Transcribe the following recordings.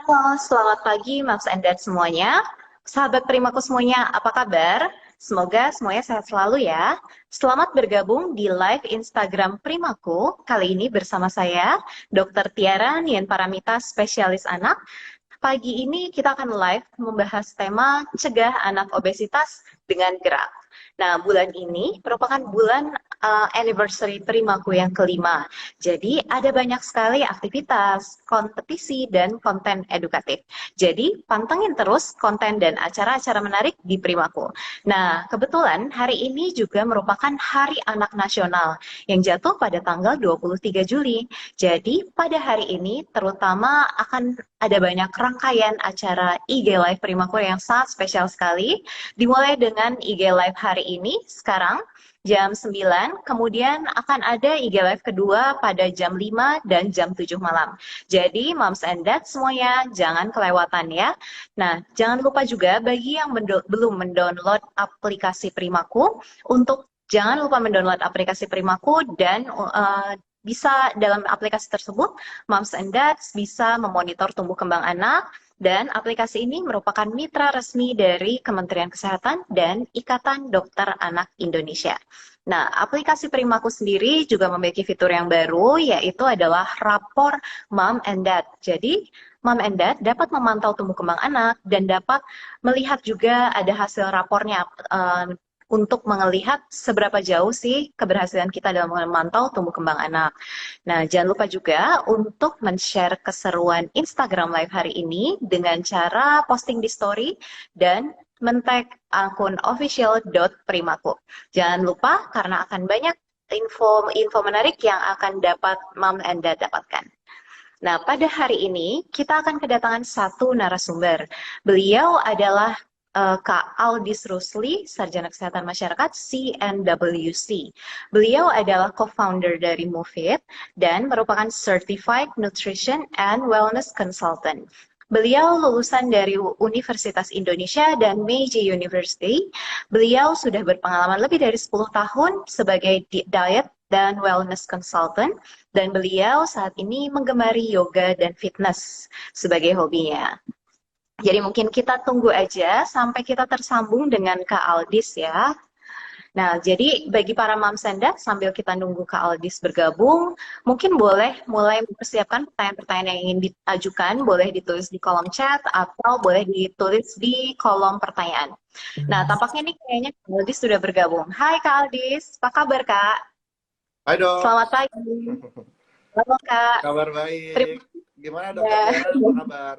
Halo, selamat pagi Maps and Dad semuanya. Sahabat Primaku semuanya, apa kabar? Semoga semuanya sehat selalu ya. Selamat bergabung di live Instagram Primaku. Kali ini bersama saya, Dr. Tiara Nien Paramita, spesialis anak. Pagi ini kita akan live membahas tema cegah anak obesitas dengan gerak. Nah, bulan ini merupakan bulan anniversary Primaku yang kelima. Jadi, ada banyak sekali aktivitas, kompetisi, dan konten edukatif. Jadi, pantengin terus konten dan acara-acara menarik di Primaku. Nah, kebetulan hari ini juga merupakan Hari Anak Nasional yang jatuh pada tanggal 23 Juli. Jadi, pada hari ini terutama akan ada banyak rangkaian acara IG Live Primaku yang sangat spesial sekali. Dimulai dengan IG Live hari ini, sekarang, jam 9, kemudian akan ada IG Live kedua pada jam 5 dan jam 7 malam. Jadi, Moms and Dad semuanya jangan kelewatan ya. Nah, jangan lupa juga bagi yang belum mendownload aplikasi Primaku, untuk jangan lupa mendownload aplikasi Primaku dan bisa dalam aplikasi tersebut, Moms and Dads bisa memonitor tumbuh kembang anak, dan aplikasi ini merupakan mitra resmi dari Kementerian Kesehatan dan Ikatan Dokter Anak Indonesia. Nah, aplikasi Primaku sendiri juga memiliki fitur yang baru, yaitu adalah rapor Mom and Dad. Jadi, Mom and Dad dapat memantau tumbuh kembang anak dan dapat melihat juga ada hasil rapornya untuk melihat seberapa jauh sih keberhasilan kita dalam memantau tumbuh kembang anak. Nah, jangan lupa juga untuk men-share keseruan Instagram Live hari ini dengan cara posting di story dan men-tag akun official.primaku. Jangan lupa karena akan banyak info menarik yang akan dapat Mom and Dad dapatkan. Nah, pada hari ini kita akan kedatangan satu narasumber. Beliau adalah Kak Aldis Rusli, Sarjana Kesehatan Masyarakat CNWC. Beliau adalah co-founder dari Move It dan merupakan Certified Nutrition and Wellness Consultant. Beliau lulusan dari Universitas Indonesia dan Meiji University. Beliau sudah berpengalaman lebih dari 10 tahun sebagai diet dan wellness consultant, dan beliau saat ini menggemari yoga dan fitness sebagai hobinya. Jadi mungkin kita tunggu aja sampai kita tersambung dengan Kak Aldis ya. Nah, jadi bagi para Mams and Dad, sambil kita nunggu Kak Aldis bergabung, mungkin boleh mulai mempersiapkan pertanyaan-pertanyaan yang ingin diajukan, boleh ditulis di kolom chat atau boleh ditulis di kolom pertanyaan. Nah, tampaknya nih kayaknya Kak Aldis sudah bergabung. Hai Kak Aldis, apa kabar Kak? Hai dok, Selamat pagi. Halo Kak. kabar Terima baik. Gimana dokter kasih. Tiara, apa kabar?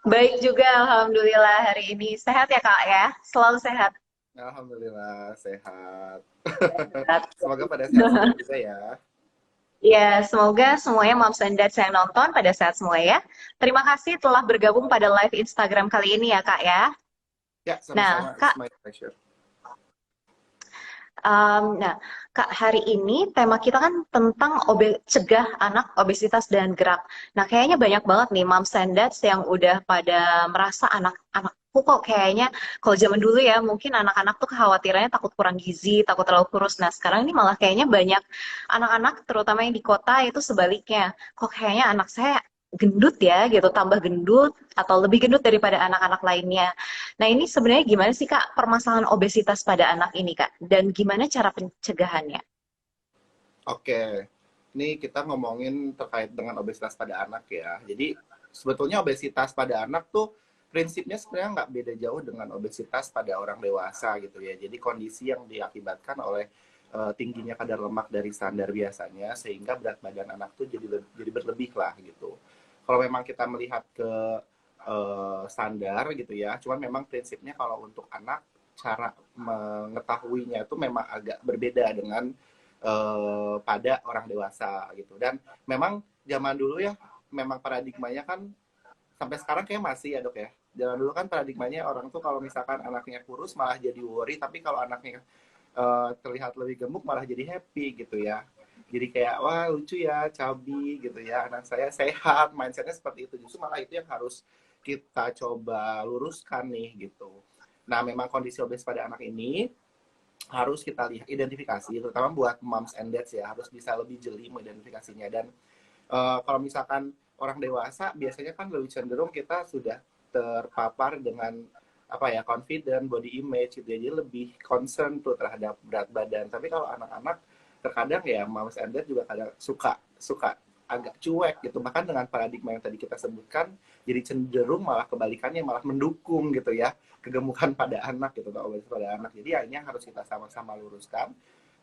Baik juga, Alhamdulillah hari ini. Sehat ya Kak ya? Selalu sehat. Alhamdulillah sehat. Sehat. Semoga pada sehat semua juga ya. Ya, semoga semuanya Moms and Dads yang nonton pada saat semua ya. Terima kasih telah bergabung pada live Instagram kali ini ya Kak ya. Ya, Nah, sama-sama. It's Kak, my pleasure. nah, Kak, hari ini tema kita kan tentang cegah anak obesitas dan gerak. Nah, kayaknya banyak banget nih moms and dads yang udah pada merasa anak-anakku kok kayaknya kalau zaman dulu ya mungkin anak-anak tuh kekhawatirannya takut kurang gizi, takut terlalu kurus. Nah, sekarang ini malah kayaknya banyak anak-anak terutama yang di kota itu sebaliknya. Kok kayaknya anak saya gendut ya gitu, tambah gendut atau lebih gendut daripada anak-anak lainnya. Nah, ini sebenarnya gimana sih Kak permasalahan obesitas pada anak ini Kak? Dan gimana cara pencegahannya? Oke, ini kita ngomongin terkait dengan obesitas pada anak ya. Jadi sebetulnya obesitas pada anak tuh prinsipnya sebenarnya nggak beda jauh dengan obesitas pada orang dewasa gitu ya. Jadi kondisi yang diakibatkan oleh tingginya kadar lemak dari standar biasanya sehingga berat badan anak tuh jadi berlebih lah gitu. Kalau memang kita melihat ke standar gitu ya, cuman memang prinsipnya kalau untuk anak cara mengetahuinya itu memang agak berbeda dengan pada orang dewasa gitu. Dan memang zaman dulu ya, memang paradigmanya kan sampai sekarang kayak masih ya dok ya. Zaman dulu kan paradigmanya orang tuh kalau misalkan anaknya kurus malah jadi worry, tapi kalau anaknya terlihat lebih gemuk malah jadi happy gitu ya. Jadi kayak wah lucu ya, chubby gitu ya, anak saya sehat, mindsetnya seperti itu. Justru malah itu yang harus kita coba luruskan nih gitu. Nah memang kondisi obes pada anak ini harus kita lihat identifikasi, terutama buat moms and dads ya, harus bisa lebih jeli mengidentifikasinya. Dan kalau misalkan orang dewasa biasanya kan lebih cenderung kita sudah terpapar dengan apa ya, confident, body image gitu ya. Jadi lebih concern tuh terhadap berat badan. Tapi kalau anak-anak terkadang ya moms and dad juga kadang suka suka agak cuek gitu. Bahkan dengan paradigma yang tadi kita sebutkan, jadi cenderung malah kebalikannya, malah mendukung gitu ya kegemukan pada anak gitu, atau obesitas pada anak. Jadi ya ini yang harus kita sama-sama luruskan.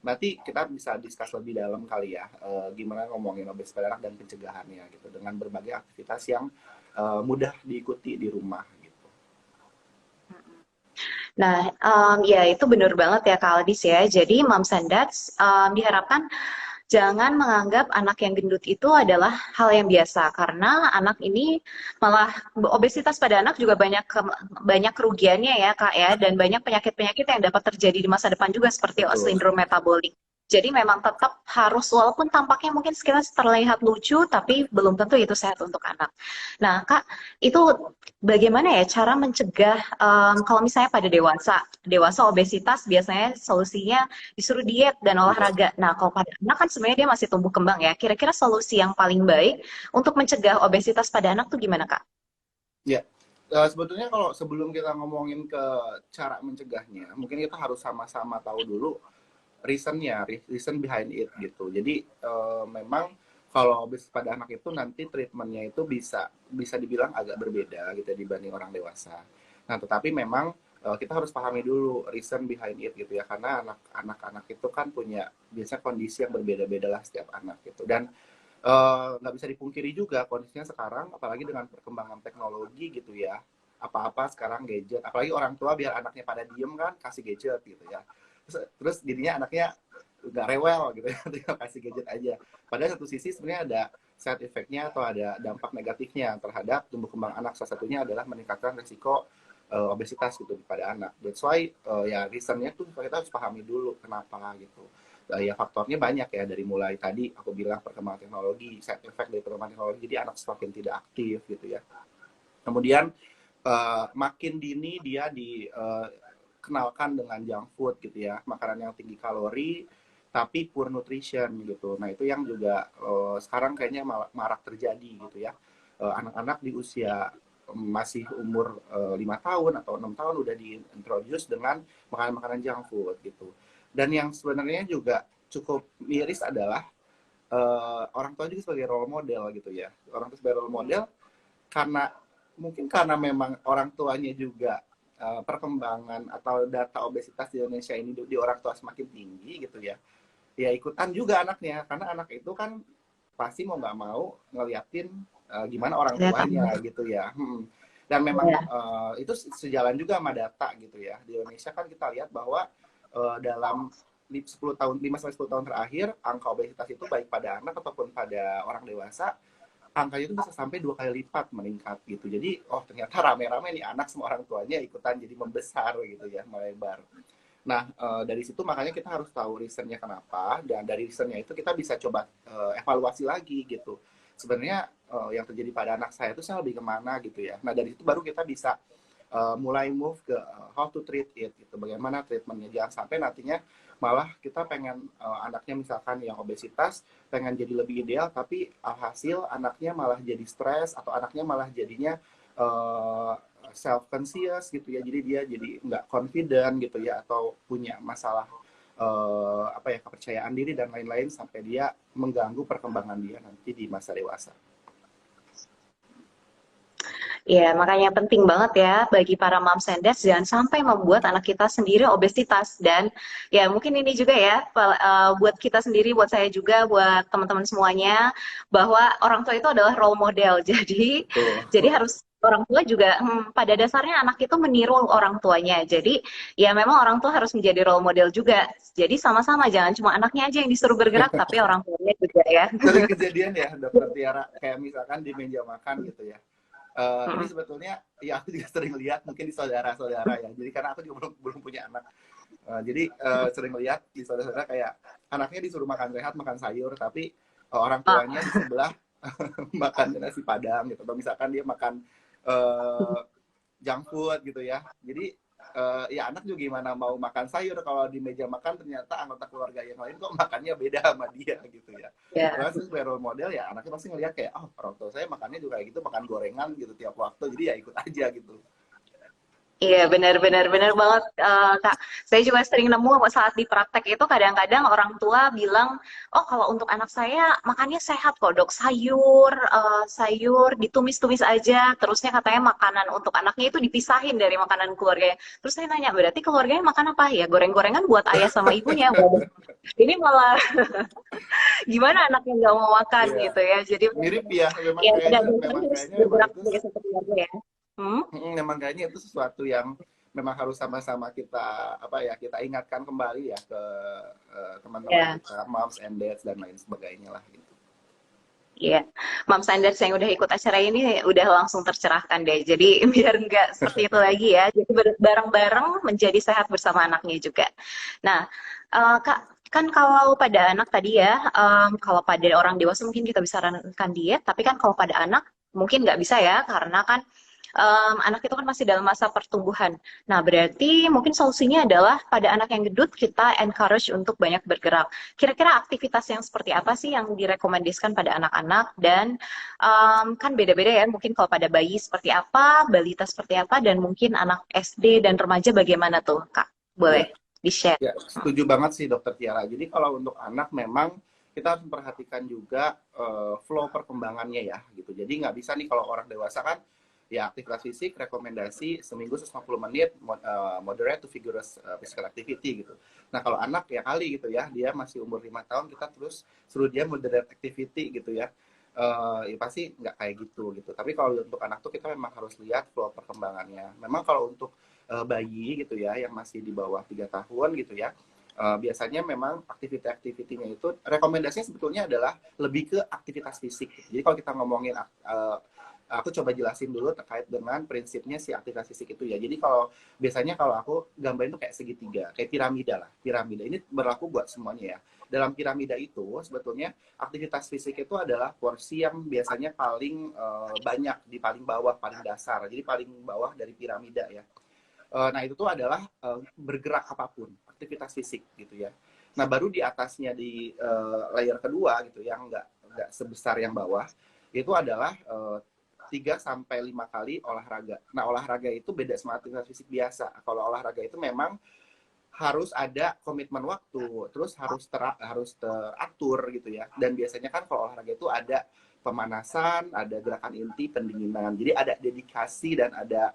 Nanti kita bisa discuss lebih dalam kali ya, gimana ngomongin obesitas pada anak dan pencegahannya gitu, dengan berbagai aktivitas yang mudah diikuti di rumah gitu. Nah, ya itu benar banget ya Kak Aldis ya. Jadi moms and dads diharapkan jangan menganggap anak yang gendut itu adalah hal yang biasa, karena anak ini malah obesitas pada anak juga banyak kerugiannya ya Kak ya, dan banyak penyakit-penyakit yang dapat terjadi di masa depan juga seperti Betul. sindrom metabolik. Jadi memang tetap harus, walaupun tampaknya mungkin sekilas terlihat lucu, tapi belum tentu itu sehat untuk anak. Nah Kak, itu bagaimana ya cara mencegah kalau misalnya pada dewasa obesitas biasanya solusinya disuruh diet dan Iya. olahraga. Nah, kalau pada anak kan sebenarnya dia masih tumbuh kembang ya. Kira-kira solusi yang paling baik untuk mencegah obesitas pada anak tuh gimana, Kak? Ya, sebetulnya kalau sebelum kita ngomongin ke cara mencegahnya, mungkin kita harus sama-sama tahu dulu reasonnya, reason behind it gitu. Jadi memang kalau obesitas pada anak itu nanti treatmentnya itu bisa bisa dibilang agak berbeda gitu ya, dibanding orang dewasa. Nah, tetapi memang kita harus pahami dulu reason behind it gitu ya, karena anak-anak itu kan punya biasanya kondisi yang berbeda-beda lah setiap anak gitu. Dan nggak bisa dipungkiri juga kondisinya sekarang, apalagi dengan perkembangan teknologi gitu ya, apa-apa sekarang gadget, apalagi orang tua biar anaknya pada diem kan kasih gadget gitu ya, terus jadinya anaknya nggak rewel gitu ya, tinggal kasih gadget aja. Padahal satu sisi sebenarnya ada side effect-nya atau ada dampak negatifnya terhadap tumbuh kembang anak. Salah satunya adalah meningkatkan risiko obesitas gitu pada anak. That's why ya reasonnya tuh kita harus pahami dulu kenapa gitu. Ya faktornya banyak ya, dari mulai tadi aku bilang perkembangan teknologi, side effect dari perkembangan teknologi, jadi anak semakin tidak aktif gitu ya. Kemudian makin dini dia dikenalkan dengan junk food gitu ya, makanan yang tinggi kalori tapi poor nutrition gitu. Nah itu yang juga sekarang kayaknya marak terjadi gitu ya. Anak-anak di usia masih umur 5 tahun atau 6 tahun udah diintroduce dengan makanan-makanan junk food gitu. Dan yang sebenarnya juga cukup miris adalah orang tua juga sebagai role model gitu ya. Orang tua sebagai role model karena mungkin karena memang orang tuanya juga perkembangan atau data obesitas di Indonesia ini di orang tua semakin tinggi gitu ya. Ya ikutan juga anaknya, karena anak itu kan pasti mau nggak mau ngeliatin gimana orang Kelihatan. tuanya gitu ya. Dan memang Ya. itu sejalan juga sama data gitu ya. Di Indonesia kan kita lihat bahwa dalam 10 tahun, 5 sampai 10 tahun terakhir, angka obesitas itu baik pada anak ataupun pada orang dewasa, angkanya itu bisa sampai 2 kali lipat meningkat gitu. Jadi, oh ternyata rame-rame nih anak semua orang tuanya ikutan jadi membesar gitu ya, melebar. Nah, dari situ makanya kita harus tahu reasonnya kenapa, dan dari reasonnya itu kita bisa coba evaluasi lagi gitu. Sebenarnya yang terjadi pada anak saya itu saya lebih kemana gitu ya. Nah, dari itu baru kita bisa mulai move ke how to treat it gitu. Bagaimana treatmentnya, jangan sampai nantinya malah kita pengen anaknya misalkan yang obesitas pengen jadi lebih ideal, tapi alhasil anaknya malah jadi stres atau anaknya malah jadinya self conscious gitu ya, jadi dia jadi nggak confident gitu ya, atau punya masalah apa ya, kepercayaan diri dan lain-lain, sampai dia mengganggu perkembangan dia nanti di masa dewasa. Ya, makanya penting banget ya bagi para moms and dads jangan sampai membuat anak kita sendiri obesitas. Dan ya mungkin ini juga ya buat kita sendiri, buat saya juga, buat teman-teman semuanya, bahwa orang tua itu adalah role model. Betul. Jadi harus orang tua juga pada dasarnya anak itu meniru orang tuanya. Jadi ya memang orang tua harus menjadi role model juga. Jadi sama-sama, jangan cuma anaknya aja yang disuruh bergerak, tapi orang tuanya juga ya. Sering kejadian ya dokter Tiara, kayak misalkan di meja makan gitu ya. Ini sebetulnya ya aku juga sering lihat mungkin di saudara-saudara ya. Jadi karena aku juga belum punya anak. Jadi sering lihat di saudara-saudara kayak anaknya disuruh makan sehat, makan sayur, tapi orang tuanya di sebelah makan nasi padang gitu. Atau misalkan dia makan junk food gitu ya. Jadi ya anak juga gimana mau makan sayur kalau di meja makan ternyata anggota keluarga yang lain kok makannya beda sama dia gitu ya. Ya. Karena sebagai role model ya anaknya pasti ngeliat kayak, oh orang tua saya makannya juga kayak gitu, makan gorengan gitu tiap waktu, jadi ya ikut aja gitu. Iya, benar-benar benar banget, Kak. Saya juga sering nemu saat di praktek itu kadang-kadang orang tua bilang, oh kalau untuk anak saya makannya sehat kok dok, sayur ditumis-tumis aja, terusnya katanya makanan untuk anaknya itu dipisahin dari makanan keluarganya. Terus saya nanya, berarti keluarganya makan apa ya? Goreng-gorengan buat ayah sama ibunya. Waduh, ini malah gimana anaknya nggak mau makan Iya, gitu ya. Jadi mirip ya, ya benar-benar memang harus kayaknya memang bergerak itu sebagai satu keluarga ya. Hmm? memang kayaknya itu sesuatu yang memang harus sama-sama kita apa ya, kita ingatkan kembali ya ke teman-teman Ya. kita, moms and dads dan lain sebagainya lah gitu. Iya, Mam Sanders yang udah ikut acara ini udah langsung tercerahkan deh. Jadi biar nggak seperti itu lagi ya. Jadi bareng-bareng menjadi sehat bersama anaknya juga. Nah, Kak, kan kalau pada anak tadi ya, kalau pada orang dewasa mungkin kita bisa sarankan diet, tapi kan kalau pada anak mungkin nggak bisa ya, karena kan anak itu kan masih dalam masa pertumbuhan. Nah, berarti mungkin solusinya adalah pada anak yang gendut kita encourage untuk banyak bergerak. Kira-kira aktivitas yang seperti apa sih yang direkomendasikan pada anak-anak dan kan beda-beda ya, mungkin kalau pada bayi seperti apa, balita seperti apa, dan mungkin anak SD dan remaja bagaimana tuh, Kak? Ya, Boleh di-share? ya setuju banget sih Dokter Tiara. Jadi kalau untuk anak memang kita harus memperhatikan juga flow perkembangannya ya gitu. Jadi nggak bisa nih kalau orang dewasa kan ya aktivitas fisik rekomendasi seminggu 150 menit moderate to vigorous physical activity gitu. Nah kalau anak ya kali gitu ya, dia masih umur 5 tahun kita terus suruh dia moderate activity gitu ya. Ya pasti nggak kayak gitu. Tapi kalau untuk anak tuh kita memang harus lihat flow perkembangannya. Memang kalau untuk bayi gitu ya yang masih di bawah 3 tahun gitu ya, biasanya memang aktivitas-aktivitinya itu rekomendasinya sebetulnya adalah lebih ke aktivitas fisik. Jadi kalau kita ngomongin aku coba jelasin dulu terkait dengan prinsipnya si aktivitas fisik itu ya. Jadi kalau biasanya kalau aku gambarin tuh kayak segitiga, kayak piramida lah. Piramida ini berlaku buat semuanya ya. Dalam piramida itu sebetulnya aktivitas fisik itu adalah porsi yang biasanya paling banyak di paling bawah, paling dasar. Jadi paling bawah dari piramida ya. Nah itu tuh adalah bergerak apapun, aktivitas fisik gitu ya. Nah baru di atasnya di layer kedua gitu yang nggak sebesar yang bawah itu adalah 3 sampai 5 kali olahraga. Nah olahraga itu beda sama aktivitas fisik biasa. Kalau olahraga itu memang harus ada komitmen waktu, terus harus teratur gitu ya. Dan biasanya kan kalau olahraga itu ada pemanasan, ada gerakan inti, pendinginan. Jadi ada dedikasi dan ada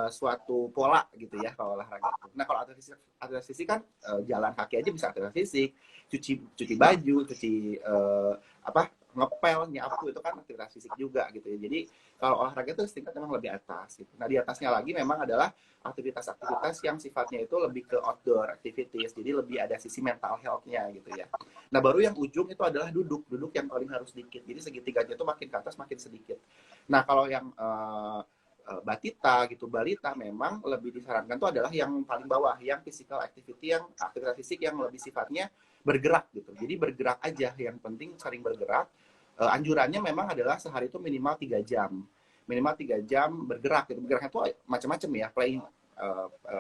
suatu pola gitu ya kalau olahraga itu. Nah kalau aktivitas fisik kan jalan kaki aja bisa aktivitas fisik, cuci baju, cuci apa ngepel, nyapu itu kan aktivitas fisik juga gitu ya. Jadi kalau olahraga itu tingkat memang lebih atas gitu. Nah di atasnya lagi memang adalah aktivitas-aktivitas yang sifatnya itu lebih ke outdoor activities, jadi lebih ada sisi mental health-nya gitu ya. Nah baru yang ujung itu adalah duduk yang paling harus sedikit, jadi segitiganya itu makin ke atas makin sedikit. Nah kalau yang batita gitu, balita memang lebih disarankan itu adalah yang paling bawah, yang physical activity, yang aktivitas fisik yang lebih sifatnya bergerak gitu. Jadi bergerak aja, yang penting sering bergerak. Anjurannya memang adalah sehari itu minimal 3 jam. Minimal 3 jam bergerak gitu. Bergeraknya itu macam-macam ya,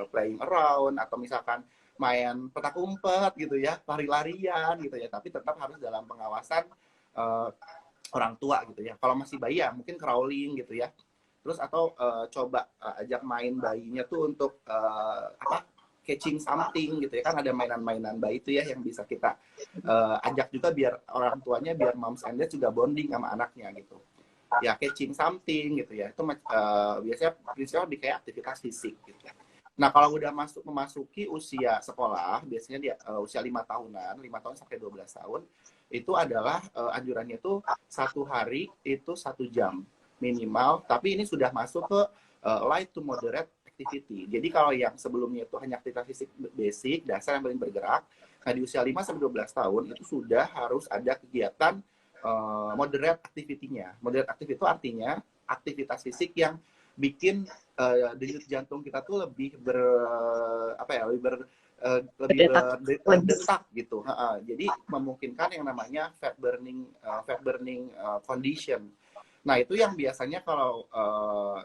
playing around atau misalkan main petak umpet gitu ya, lari-larian gitu ya, tapi tetap harus dalam pengawasan orang tua gitu ya. Kalau masih bayi ya mungkin crawling gitu ya. Terus atau coba ajak main bayinya tuh untuk apa catching something gitu ya, kan ada mainan-mainan bayi itu ya yang bisa kita ajak juga biar orang tuanya, biar moms and dad juga bonding sama anaknya gitu ya, catching something gitu ya. Itu biasanya prinsipnya lebih kayak aktivitas fisik gitu. Nah kalau udah memasuki usia sekolah, biasanya dia usia 5 tahunan, 5 tahun sampai 12 tahun, itu adalah anjurannya itu 1 hari itu 1 jam minimal, tapi ini sudah masuk ke light to moderate activity. Jadi kalau yang sebelumnya itu hanya aktivitas fisik basic, dasar yang paling bergerak, nah di usia 5 sampai 12 tahun itu sudah harus ada kegiatan moderate activity-nya. Moderate activity itu artinya aktivitas fisik yang bikin denyut jantung kita tuh lebih apa ya, lebih berdetak gitu. Jadi memungkinkan yang namanya fat burning condition. Nah, itu yang biasanya kalau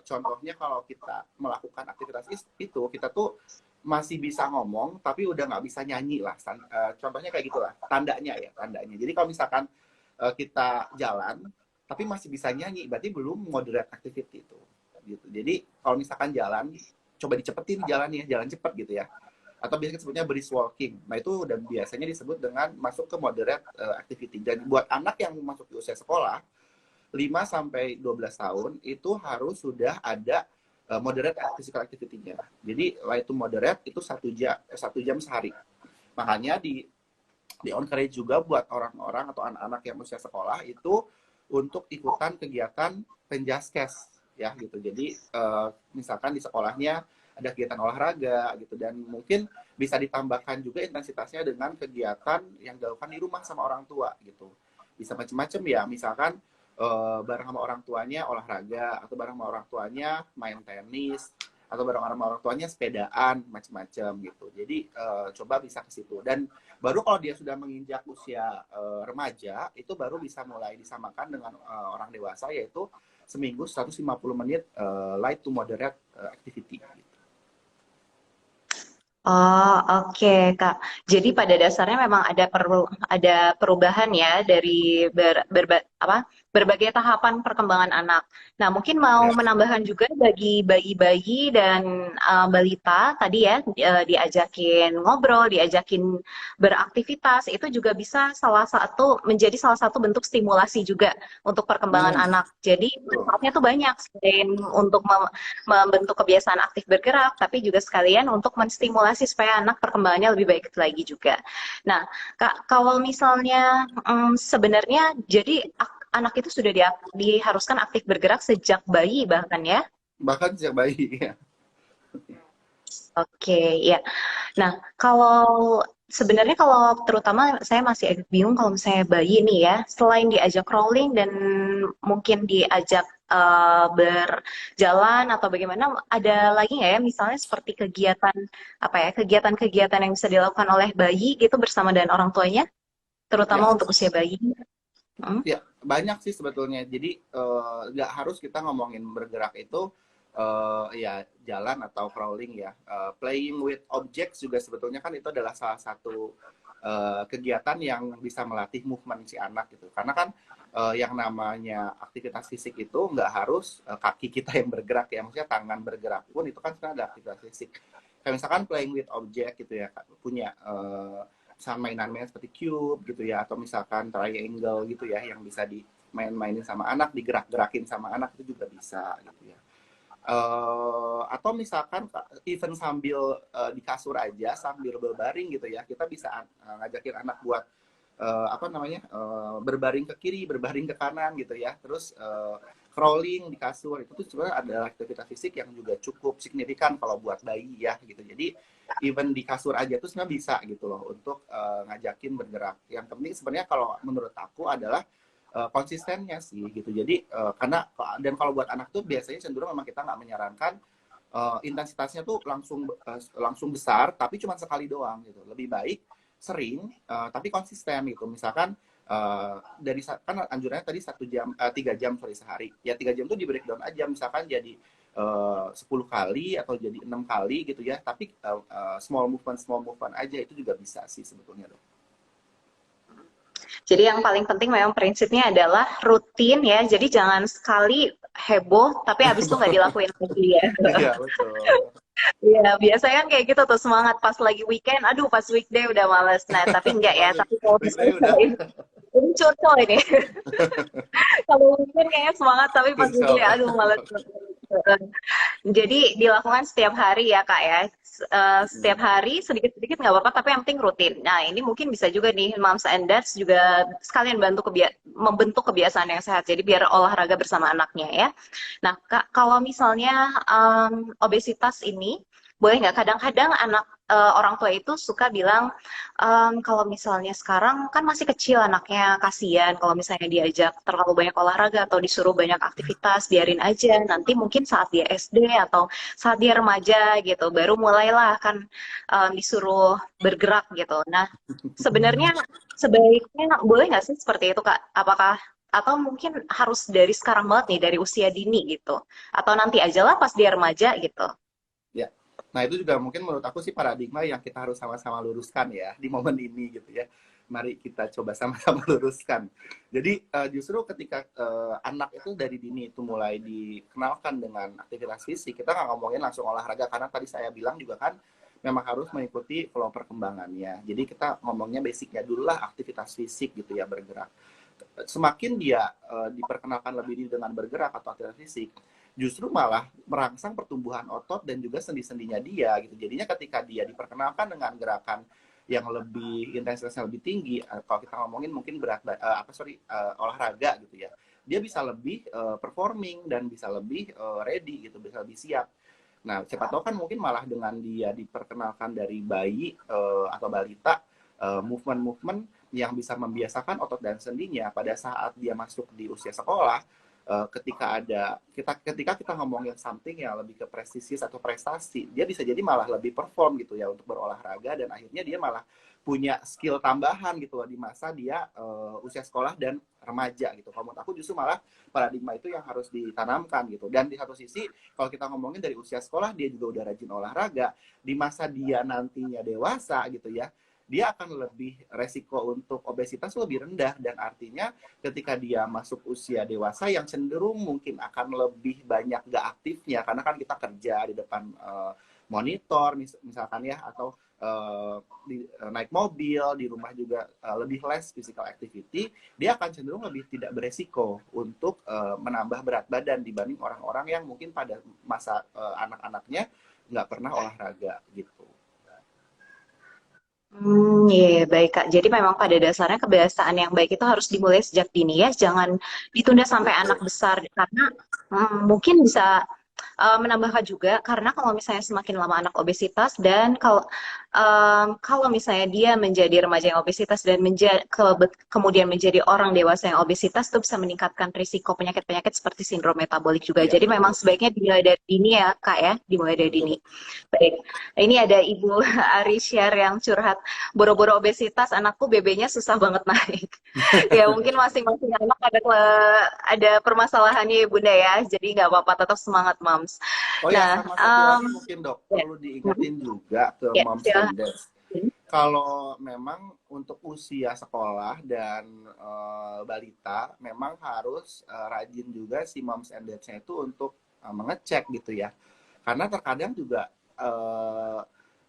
contohnya kalau kita melakukan aktivitas itu, kita tuh masih bisa ngomong, tapi udah nggak bisa nyanyi lah. Contohnya kayak gitulah, tandanya ya, tandanya. Jadi kalau misalkan kita jalan, tapi masih bisa nyanyi, berarti belum moderate activity itu. Gitu. Jadi kalau misalkan jalan, coba dicepetin jalannya, jalan cepet gitu ya. Atau biasanya disebutnya brisk walking. Nah, itu udah biasanya disebut dengan masuk ke moderate activity. Dan buat anak yang masuk di usia sekolah, 5 sampai 12 tahun itu harus sudah ada moderate physical activity-nya. Jadi light to moderate itu 1 jam sehari. Makanya di encourage juga buat orang-orang atau anak-anak yang usia sekolah itu untuk ikutan kegiatan penjaskes ya gitu. Jadi misalkan di sekolahnya ada kegiatan olahraga gitu, dan mungkin bisa ditambahkan juga intensitasnya dengan kegiatan yang dilakukan di rumah sama orang tua gitu. Bisa macam-macam ya, misalkan bareng sama orang tuanya olahraga, atau bareng sama orang tuanya main tenis, atau bareng sama orang tuanya sepedaan, macam-macam gitu. Jadi coba bisa ke situ. Dan baru kalau dia sudah menginjak usia remaja, itu baru bisa mulai disamakan dengan orang dewasa, yaitu seminggu 150 menit light to moderate activity. Gitu. Oh, oke, Kak. Jadi pada dasarnya memang ada perubahan ya dari berbagai tahapan perkembangan anak. Nah, mungkin mau Ya. menambahkan juga bagi bayi-bayi dan balita tadi ya, diajakin ngobrol, diajakin beraktivitas, itu juga bisa menjadi salah satu bentuk stimulasi juga untuk perkembangan anak. Jadi manfaatnya tuh banyak, selain untuk membentuk kebiasaan aktif bergerak, tapi juga sekalian untuk menstimulasi supaya anak perkembangannya lebih baik lagi juga. Nah, Kak, kalau misalnya sebenarnya jadi anak itu sudah diharuskan aktif bergerak sejak bayi bahkan ya? Bahkan sejak bayi. Ya. Oke, ya. Nah, sebenarnya kalau terutama saya masih agak bingung kalau misalnya bayi nih ya, selain diajak crawling dan mungkin diajak berjalan atau bagaimana, ada lagi nggak ya misalnya seperti kegiatan-kegiatan yang bisa dilakukan oleh bayi gitu bersama dengan orang tuanya, Ya, terutama untuk usia bayi. Hmm? ya, banyak sih sebetulnya. Jadi nggak harus kita ngomongin bergerak itu ya jalan atau crawling ya. Playing with objects juga sebetulnya kan itu adalah salah satu kegiatan yang bisa melatih movement si anak gitu. Karena kan yang namanya aktivitas fisik itu nggak harus kaki kita yang bergerak ya. Maksudnya tangan bergerak pun itu kan sebenarnya ada aktivitas fisik. Kayak misalkan playing with object gitu ya, punya sama mainan-mainan seperti cube gitu ya, atau misalkan triangle gitu ya, yang bisa dimain-mainin sama anak, digerak-gerakin sama anak, itu juga bisa gitu ya. Atau misalkan even sambil di kasur aja, sambil berbaring gitu ya, kita bisa ngajakin anak buat berbaring ke kiri, berbaring ke kanan gitu ya, terus crawling di kasur. Itu tuh sebenarnya adalah aktivitas fisik yang juga cukup signifikan kalau buat bayi ya gitu. Jadi even di kasur aja tuh sebenarnya bisa gitu loh untuk ngajakin bergerak. Yang penting sebenarnya kalau menurut aku adalah konsistennya sih gitu. Jadi karena dan kalau buat anak tuh biasanya cenderung memang kita nggak menyarankan intensitasnya tuh langsung besar, tapi cuma sekali doang gitu. Lebih baik sering tapi konsisten gitu. Misalkan kan anjurannya tadi 1 jam 3 jam sehari. Ya 3 jam tuh di breakdown aja, misalkan jadi 10 kali atau jadi 6 kali gitu ya. Tapi small movement aja itu juga bisa sih sebetulnya loh. Jadi yang paling penting memang prinsipnya adalah rutin ya. Jadi jangan sekali heboh, tapi habis itu nggak dilakuin lagi ya. Iya betul. Iya, biasanya kan kayak gitu tuh, semangat pas lagi weekend, aduh pas weekday udah males. Nah, tapi enggak ya, tapi kalau Saya udah misalnya ini curcol ini. Kalau weekend kayaknya semangat, tapi pas weekday, aduh males. Jadi dilakukan setiap hari ya Kak ya. Setiap hari sedikit-sedikit nggak apa-apa, tapi yang penting rutin. Nah, ini mungkin bisa juga nih moms and dads juga sekalian membentuk kebiasaan yang sehat. Jadi biar olahraga bersama anaknya ya. Nah, Kak, kalau misalnya obesitas ini, boleh nggak kadang-kadang orang tua itu suka bilang kalau misalnya sekarang kan masih kecil anaknya, kasihan kalau misalnya diajak terlalu banyak olahraga atau disuruh banyak aktivitas, biarin aja. Nanti mungkin saat dia SD atau saat dia remaja gitu, baru mulailah kan disuruh bergerak gitu. Nah, sebenarnya sebaiknya boleh nggak sih seperti itu Kak? Apakah Atau mungkin harus dari sekarang banget nih, dari usia dini gitu? Atau nanti aja lah pas dia remaja gitu? Ya. Nah, itu juga mungkin menurut aku sih paradigma yang kita harus sama-sama luruskan ya di momen ini gitu ya. Mari kita coba sama-sama luruskan. Jadi justru ketika anak itu dari dini itu mulai dikenalkan dengan aktivitas fisik, kita nggak ngomongin langsung olahraga karena tadi saya bilang juga kan memang harus mengikuti flow perkembangannya. Jadi kita ngomongnya basicnya dulu lah aktivitas fisik gitu ya, bergerak. Semakin dia diperkenalkan lebih dini dengan bergerak atau aktivitas fisik, justru malah merangsang pertumbuhan otot dan juga sendi-sendinya dia gitu. Jadinya ketika dia diperkenalkan dengan gerakan yang lebih intensitasnya lebih tinggi, kalau kita ngomongin mungkin olahraga gitu ya, dia bisa lebih performing dan bisa lebih ready gitu, bisa lebih siap. Nah, siapa tahu kan mungkin malah dengan dia diperkenalkan dari bayi atau balita, movement-movement yang bisa membiasakan otot dan sendinya pada saat dia masuk di usia sekolah, ketika kita ngomongin something yang lebih ke prestisius atau prestasi, dia bisa jadi malah lebih perform gitu ya untuk berolahraga, dan akhirnya dia malah punya skill tambahan gitu loh di masa dia usia sekolah dan remaja gitu. Kalau menurut aku justru malah paradigma itu yang harus ditanamkan gitu. Dan di satu sisi kalau kita ngomongin dari usia sekolah dia juga udah rajin olahraga, di masa dia nantinya dewasa gitu ya, dia akan lebih resiko untuk obesitas lebih rendah, dan artinya ketika dia masuk usia dewasa yang cenderung mungkin akan lebih banyak gak aktifnya karena kan kita kerja di depan monitor misalkan ya, atau naik mobil di rumah juga lebih less physical activity, dia akan cenderung lebih tidak beresiko untuk menambah berat badan dibanding orang-orang yang mungkin pada masa anak-anaknya nggak pernah olahraga gitu. Iya, baik Kak. Jadi memang pada dasarnya kebiasaan yang baik itu harus dimulai sejak dini ya, jangan ditunda sampai anak Betul. besar karena mungkin bisa menambahkan juga karena kalau misalnya semakin lama anak obesitas dan kalau misalnya dia menjadi remaja yang obesitas dan kemudian menjadi orang dewasa yang obesitas itu bisa meningkatkan risiko penyakit-penyakit seperti sindrom metabolik juga. Iya, Jadi memang betul. sebaiknya dimulai dari dini ya Kak ya, dimulai dari Betul, dini. betul. Baik. Ini ada Ibu Ari share yang curhat boro-boro obesitas, anakku BB-nya susah banget naik. Ya mungkin masing-masing anak ada permasalahannya ya Bunda ya, jadi nggak apa-apa, tetap semangat Moms. Oh ya, Nah, sama satu lagi mungkin dok, ya, perlu diingetin juga ke ya, moms and silahkan. dads. Kalau memang untuk usia sekolah dan balita, memang harus rajin juga si moms and dads-nya itu untuk mengecek gitu ya. Karena terkadang juga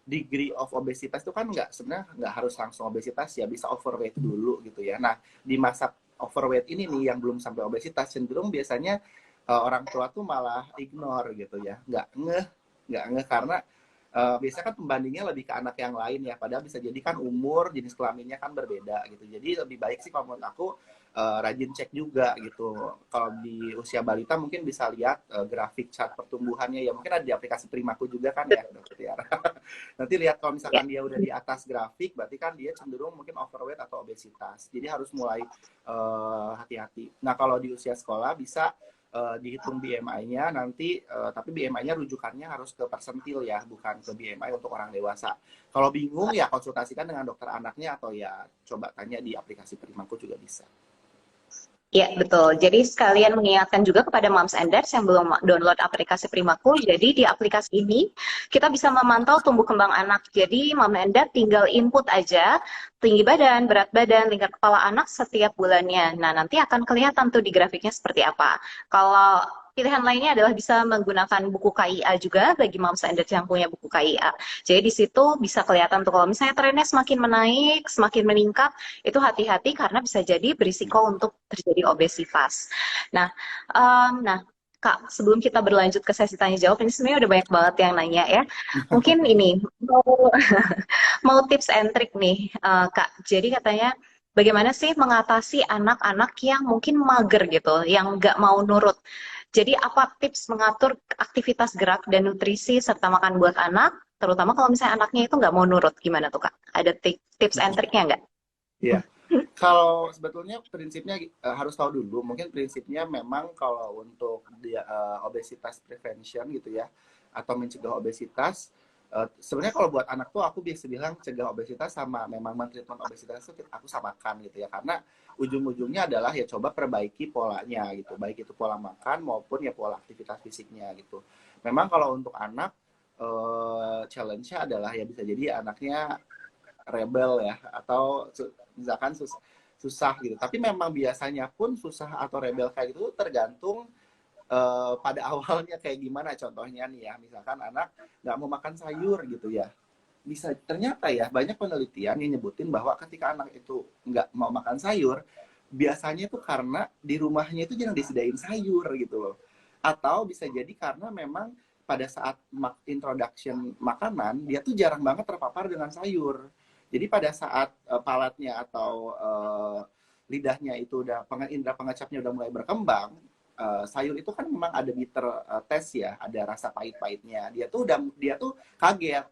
degree of obesitas itu kan sebenarnya nggak harus langsung obesitas ya, bisa overweight dulu gitu ya. Nah, di masa overweight ini nih yang belum sampai obesitas, cenderung biasanya orang tua tuh malah ignore gitu ya, nggak ngeh karena biasanya kan pembandingnya lebih ke anak yang lain ya, padahal bisa jadi kan umur jenis kelaminnya kan berbeda gitu. Jadi lebih baik sih kalau menurut aku rajin cek juga gitu. Kalau di usia balita mungkin bisa lihat grafik chart pertumbuhannya ya, mungkin ada di aplikasi Primaku juga kan ya dokter Tiara. Nanti lihat kalau Ya. misalkan dia udah di atas grafik, berarti kan dia cenderung mungkin overweight atau obesitas. Jadi harus mulai hati-hati. Nah kalau di usia sekolah bisa dihitung BMI-nya nanti, tapi BMI-nya rujukannya harus ke persentil ya, bukan ke BMI untuk orang dewasa. Kalau bingung ya konsultasikan dengan dokter anaknya atau ya coba tanya di aplikasi Primaku juga bisa. Ya, betul. Jadi sekalian mengingatkan juga kepada moms and dads yang belum download aplikasi Primaku. Jadi di aplikasi ini kita bisa memantau tumbuh kembang anak. Jadi mom and dad tinggal input aja tinggi badan, berat badan, lingkar kepala anak setiap bulannya. Nah, nanti akan kelihatan tuh di grafiknya seperti apa. Kalau pilihan lainnya adalah bisa menggunakan buku KIA juga bagi moms and dads yang punya buku KIA. Jadi di situ bisa kelihatan tuh kalau misalnya trennya semakin menaik, semakin meningkat, itu hati-hati karena bisa jadi berisiko untuk terjadi obesitas. Nah, nah Kak, sebelum kita berlanjut ke sesi tanya jawab, ini sebenarnya udah banyak banget yang nanya ya. Mungkin ini mau mau tips and trick nih, Kak. Jadi katanya bagaimana sih mengatasi anak-anak yang mungkin mager gitu, yang nggak mau nurut. Jadi apa tips mengatur aktivitas gerak dan nutrisi serta makan buat anak, terutama kalau misalnya anaknya itu nggak mau nurut, gimana tuh Kak? Ada tips and tricknya nggak? Iya. Kalau sebetulnya prinsipnya harus tahu dulu, mungkin prinsipnya memang kalau untuk dia obesitas prevention gitu ya, atau mencegah obesitas, Sebenarnya kalau buat anak tuh aku biasa bilang cegah obesitas sama memang mentreatment obesitas itu aku samakan gitu ya, karena ujung-ujungnya adalah ya coba perbaiki polanya gitu, baik itu pola makan maupun ya pola aktivitas fisiknya gitu. Memang kalau untuk anak challenge-nya adalah ya bisa jadi anaknya rebel ya, atau misalkan susah gitu. Tapi memang biasanya pun susah atau rebel kayak gitu tergantung pada awalnya kayak gimana. Contohnya nih ya, misalkan anak nggak mau makan sayur gitu ya, bisa ternyata ya banyak penelitian yang nyebutin bahwa ketika anak itu nggak mau makan sayur, biasanya itu karena di rumahnya itu jarang disediain sayur gitu loh. Atau bisa jadi karena memang pada saat introduction makanan, dia tuh jarang banget terpapar dengan sayur. Jadi pada saat palatnya atau lidahnya itu udah indera pengecapnya udah mulai berkembang, sayur itu kan memang ada bitter taste ya, ada rasa pahit-pahitnya. Dia tuh kaget,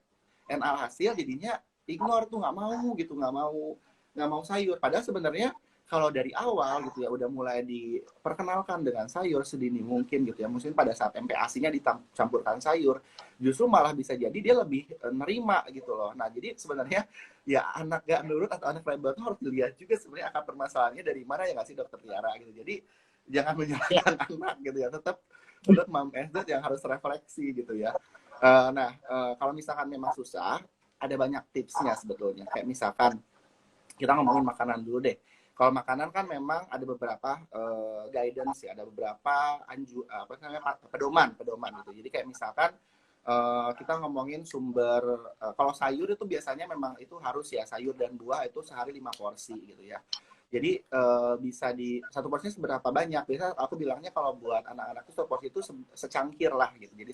dan alhasil jadinya ignore tuh, nggak mau sayur. Padahal sebenarnya kalau dari awal gitu ya udah mulai diperkenalkan dengan sayur sedini mungkin gitu ya, mungkin pada saat MPASI-nya dicampurkan sayur, justru malah bisa jadi dia lebih nerima gitu loh. Nah jadi sebenarnya ya anak gak nurut atau anak rebel itu harus dilihat juga sebenarnya akar permasalahannya dari mana ya nggak sih Dokter Tiara gitu. Jadi jangan menyalahkan anak gitu ya, tetap menurut Mam SD yang harus refleksi gitu ya. Kalau misalkan memang susah, ada banyak tipsnya sebetulnya. Kayak misalkan kita ngomongin makanan dulu deh. Kalau makanan kan memang ada beberapa guidance ya, ada beberapa pedoman gitu. Jadi kayak misalkan kita ngomongin sumber, kalau sayur itu biasanya memang itu harus ya, sayur dan buah itu sehari 5 porsi gitu ya. Jadi bisa di satu porsinya seberapa banyak? Biasa aku bilangnya kalau buat anak-anak itu satu porsi itu secangkir lah gitu. Jadi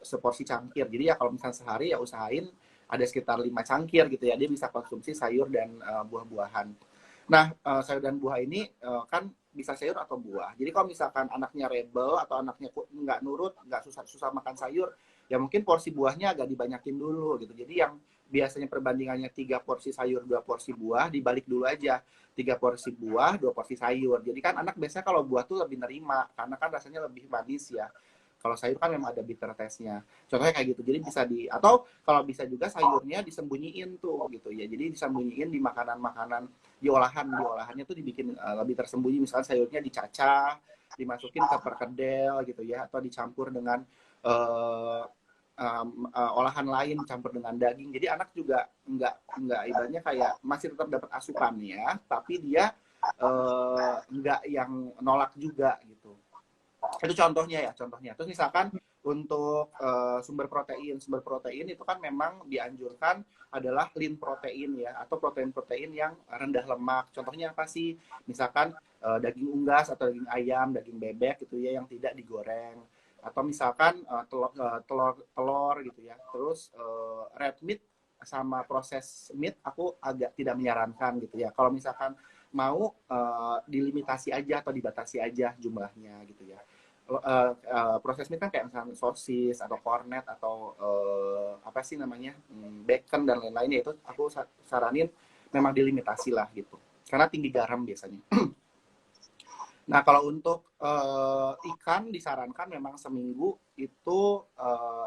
seporsi cangkir. Jadi ya kalau misalnya sehari ya usahain ada sekitar 5 cangkir gitu ya. Dia bisa konsumsi sayur dan buah-buahan. Nah, sayur dan buah ini kan bisa sayur atau buah. Jadi kalau misalkan anaknya rebel atau anaknya nggak nurut, nggak susah makan sayur, ya mungkin porsi buahnya agak dibanyakin dulu gitu. Jadi yang biasanya perbandingannya 3 porsi sayur, 2 porsi buah, dibalik dulu aja. 3 porsi buah, 2 porsi sayur. Jadi kan anak biasanya kalau buah tuh lebih nerima, karena kan rasanya lebih manis ya. Kalau sayur kan memang ada bitter taste-nya. Contohnya kayak gitu. Jadi bisa atau kalau bisa juga sayurnya disembunyiin tuh gitu ya. Jadi disembunyiin di makanan-makanan, di olahannya tuh dibikin lebih tersembunyi. Misalnya sayurnya dicacah, dimasukin ke perkedel gitu ya, atau dicampur dengan olahan lain, campur dengan daging. Jadi anak juga nggak ibaratnya kayak masih tetap dapat asupannya, tapi dia nggak yang nolak juga gitu. Itu contohnya. Terus misalkan untuk sumber protein itu kan memang dianjurkan adalah lean protein ya, atau protein yang rendah lemak. Contohnya apa sih? Misalkan daging unggas atau daging ayam, daging bebek gitu ya, yang tidak digoreng. Atau misalkan telur gitu ya. Terus red meat sama proses meat aku agak tidak menyarankan gitu ya. Kalau misalkan mau dilimitasi aja atau dibatasi aja jumlahnya gitu ya. Proses meat kan kayak misalnya sosis atau cornet atau apa sih namanya, bacon dan lain-lainnya, itu aku saranin memang dilimitasi lah gitu, karena tinggi garam biasanya. Nah kalau untuk ikan disarankan memang seminggu itu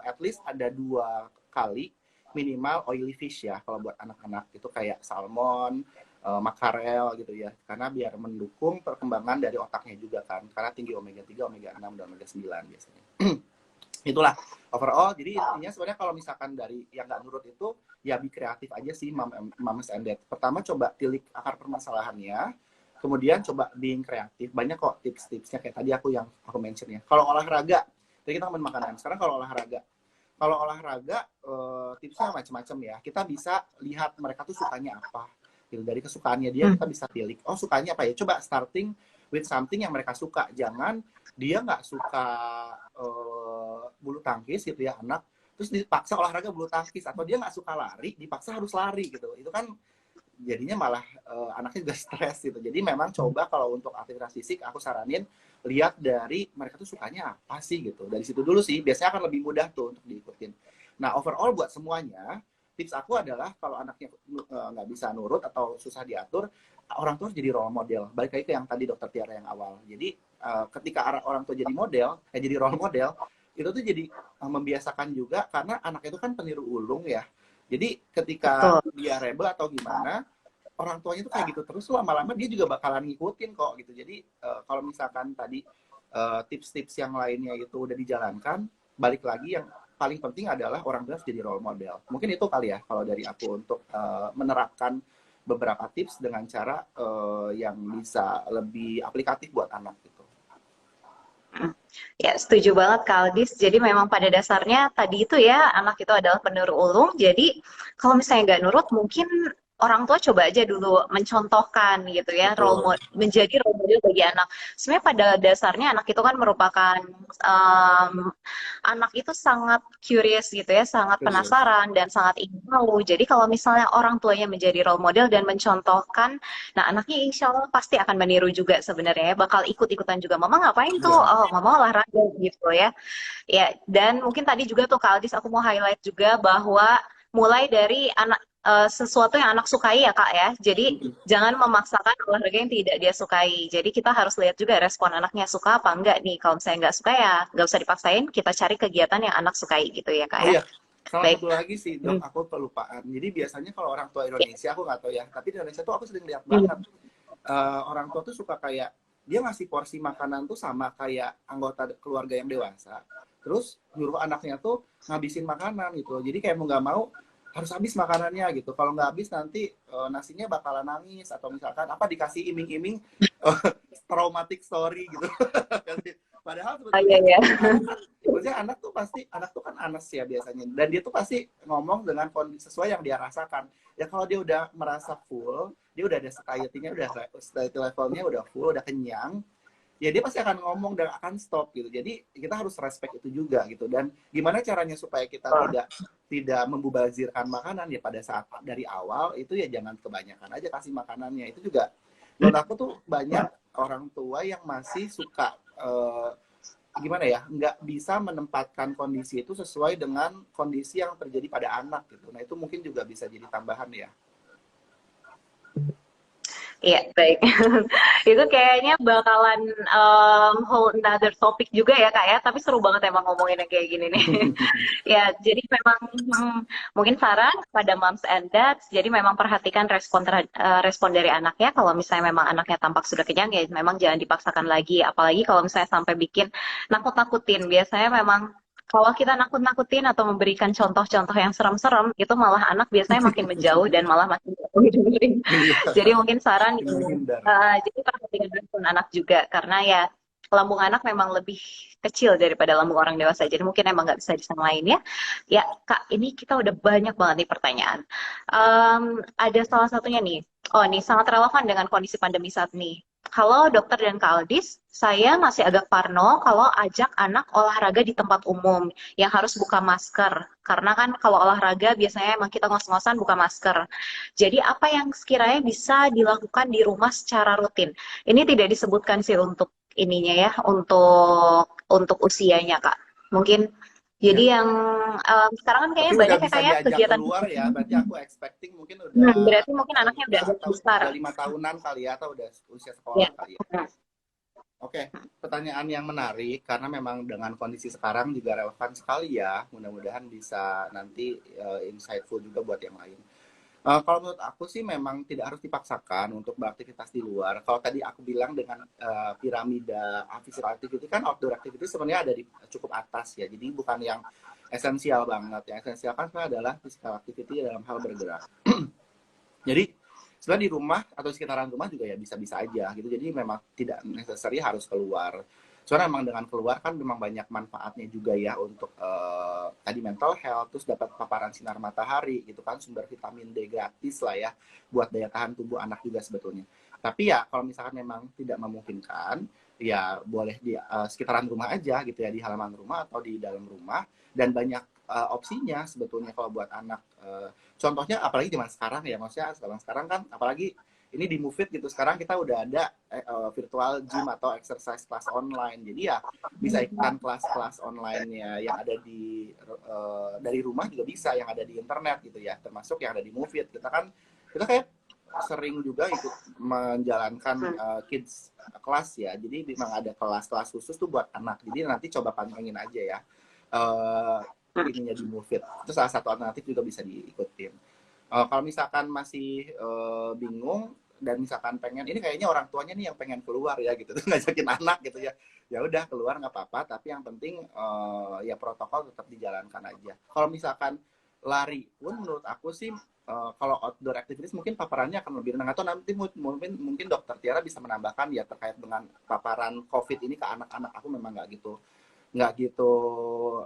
at least ada 2 kali minimal oily fish ya, kalau buat anak-anak itu kayak salmon, makarel gitu ya, karena biar mendukung perkembangan dari otaknya juga kan, karena tinggi omega 3, omega 6 dan omega 9 biasanya. Itulah overall. Jadi intinya sebenarnya kalau misalkan dari yang nggak nurut itu ya be kreatif aja sih, moms and dad. Pertama coba tilik akar permasalahannya, kemudian coba being kreatif. Banyak kok tips-tipsnya kayak tadi yang aku mention ya. Kalau olahraga, jadi kita ngomongin makanan. Sekarang kalau olahraga tipsnya macam-macam ya. Kita bisa lihat mereka tuh sukanya apa. Dari kesukaannya dia kita bisa pilih, oh sukanya apa ya, coba starting with something yang mereka suka. Jangan dia nggak suka bulu tangkis gitu ya anak, terus dipaksa olahraga bulu tangkis, atau dia nggak suka lari dipaksa harus lari gitu. Itu kan jadinya malah anaknya juga stres gitu. Jadi memang coba kalau untuk aktivitas fisik aku saranin lihat dari mereka tuh sukanya apa sih gitu. Dari situ dulu sih biasanya akan lebih mudah tuh untuk diikutin. Nah overall buat semuanya, tips aku adalah kalau anaknya nggak bisa nurut atau susah diatur, orang tua harus jadi role model. Balik lagi ke yang tadi Dokter Tiara yang awal. Jadi ketika orang tua jadi role model, itu tuh jadi membiasakan juga karena anak itu kan peniru ulung ya. Jadi ketika Betul. dia rebel atau gimana, orang tuanya tuh kayak gitu terus lama-lama dia juga bakalan ngikutin kok gitu. Jadi kalau misalkan tadi tips-tips yang lainnya itu udah dijalankan, balik lagi yang paling penting adalah orang tua harus jadi role model. Mungkin itu kali ya kalau dari aku untuk menerapkan beberapa tips dengan cara yang bisa lebih aplikatif buat anak gitu. Ya, setuju banget Kak Aldis. Jadi memang pada dasarnya tadi itu ya, anak itu adalah penurut ulung. Jadi kalau misalnya nggak nurut, mungkin orang tua coba aja dulu mencontohkan gitu ya, Betul. menjadi role model bagi anak. Sebenarnya pada dasarnya anak itu kan merupakan um, anak itu sangat curious gitu ya, sangat Serius. penasaran dan sangat ingin tahu. Jadi kalau misalnya orang tuanya menjadi role model dan mencontohkan, nah anaknya insya Allah pasti akan meniru juga sebenarnya ya, bakal ikut-ikutan juga. Mama ngapain tuh? Iya. Oh, mama olahraga gitu ya. Ya, dan mungkin tadi juga tuh Kak Aldis aku mau highlight juga bahwa mulai dari sesuatu yang anak sukai ya Kak ya. Jadi jangan memaksakan olahraga yang tidak dia sukai. Jadi kita harus lihat juga respon anaknya suka apa enggak nih. Kalau misalnya nggak suka ya nggak usah dipaksain. Kita cari kegiatan yang anak sukai gitu ya Kak Oh ya. iya, salah Baik. satu lagi sih dok, Hmm. aku kelupaan. Jadi biasanya kalau orang tua Ya. Indonesia, aku nggak tahu ya, tapi di Indonesia tuh aku sering lihat banget Hmm. orang tua tuh suka kayak dia ngasih porsi makanan tuh sama kayak anggota keluarga yang dewasa. Terus nyuruh anaknya tuh ngabisin makanan gitu. Jadi kayak mau nggak mau harus habis makanannya gitu. Kalau nggak habis nanti nasinya bakalan nangis atau misalkan apa dikasih iming-iming traumatic story gitu. Padahal Oh iya sebetulnya ya. anak kan, maksudnya anak tuh kan anas ya biasanya, dan dia tuh pasti ngomong dengan kondisi sesuai yang dia rasakan. Ya kalau dia udah merasa full, dia udah ada satiety-nya, udah satiety levelnya udah full, udah kenyang, ya dia pasti akan ngomong dan akan stop gitu. Jadi kita harus respect itu juga gitu. Dan gimana caranya supaya kita tidak membubazirkan makanan ya pada saat dari awal itu ya jangan kebanyakan aja kasih makanannya. Itu juga menurut aku tuh banyak orang tua yang masih suka gimana ya, nggak bisa menempatkan kondisi itu sesuai dengan kondisi yang terjadi pada anak gitu. Nah itu mungkin juga bisa jadi tambahan ya. Iya, baik. Itu kayaknya bakalan whole another topic juga ya, Kak ya. Tapi seru banget emang ngomongin yang kayak gini nih. Ya, jadi memang mungkin saran pada moms and dads, jadi memang perhatikan respon dari anaknya. Kalau misalnya memang anaknya tampak sudah kenyang, ya memang jangan dipaksakan lagi. Apalagi kalau misalnya sampai bikin nakut-nakutin. Biasanya memang kalau kita nakut-nakutin atau memberikan contoh-contoh yang serem-serem, itu malah anak biasanya makin menjauh dan malah makin jauh dengerin. Iya, Jadi mungkin saran ini menghindar. jadi perhatikan respon anak juga karena ya lambung anak memang lebih kecil daripada lambung orang dewasa. Jadi mungkin emang nggak bisa disamain ya. Ya Kak, ini kita udah banyak banget nih pertanyaan. Ada salah satunya nih. Oh, nih sangat relevan dengan kondisi pandemi saat ini. Kalau dokter dan Kak Aldis, saya masih agak parno kalau ajak anak olahraga di tempat umum yang harus buka masker. Karena kan kalau olahraga biasanya emang kita ngos-ngosan buka masker. Jadi apa yang sekiranya bisa dilakukan di rumah secara rutin? Ini tidak disebutkan sih untuk ininya ya, untuk usianya Kak. Mungkin Ya. jadi yang sekarang kan Tapi kayaknya udah banyak ya bisa kayak diajak kegiatan. keluar ya, berarti aku expecting mungkin udah Berarti mungkin anaknya udah balita agak atau besar. udah 5 tahunan kali ya, atau udah usia Ya. sekolah kali ya. Oke, pertanyaan yang menarik karena memang dengan kondisi sekarang juga relevan sekali ya. Mudah-mudahan bisa nanti insightful juga buat yang lain. Kalau menurut aku sih memang tidak harus dipaksakan untuk beraktivitas di luar. Kalau tadi aku bilang dengan piramida physical activity kan outdoor activity sebenarnya ada di cukup atas ya. Jadi bukan yang esensial banget. Yang esensial kan sebenarnya adalah physical activity dalam hal bergerak. Jadi sebenarnya di rumah atau sekitaran rumah juga ya bisa-bisa aja gitu. Jadi memang tidak necessary harus keluar. Soalnya memang dengan keluar kan memang banyak manfaatnya juga ya untuk tadi mental health, terus dapat paparan sinar matahari gitu kan, sumber vitamin D gratis lah ya buat daya tahan tubuh anak juga sebetulnya. Tapi ya kalau misalkan memang tidak memungkinkan, ya boleh di sekitaran rumah aja gitu ya, di halaman rumah atau di dalam rumah, dan banyak opsinya sebetulnya kalau buat anak. Contohnya apalagi zaman sekarang ya, maksudnya sekarang kan apalagi ini di Move It gitu, sekarang kita udah ada virtual gym atau exercise class online. Jadi ya bisa ikutan kelas-kelas online-nya yang ada di dari rumah juga bisa, yang ada di internet gitu ya, termasuk yang ada di Move It. Kita kayak sering juga ikut menjalankan kids kelas ya. Jadi memang ada kelas-kelas khusus tuh buat anak. Jadi nanti coba pantengin aja ya. eh ininya di move it. Itu salah satu alternatif juga bisa diikutin. Kalau misalkan masih bingung dan misalkan pengen ini kayaknya orang tuanya nih yang pengen keluar ya gitu tuh ngajakin anak gitu ya, ya udah keluar nggak apa-apa, tapi yang penting ya protokol tetap dijalankan aja. Kalau misalkan lari pun menurut aku sih kalau outdoor activities mungkin paparannya akan lebih rendah, atau nanti mungkin dokter Tiara bisa menambahkan ya terkait dengan paparan COVID ini ke anak-anak. Aku memang nggak gitu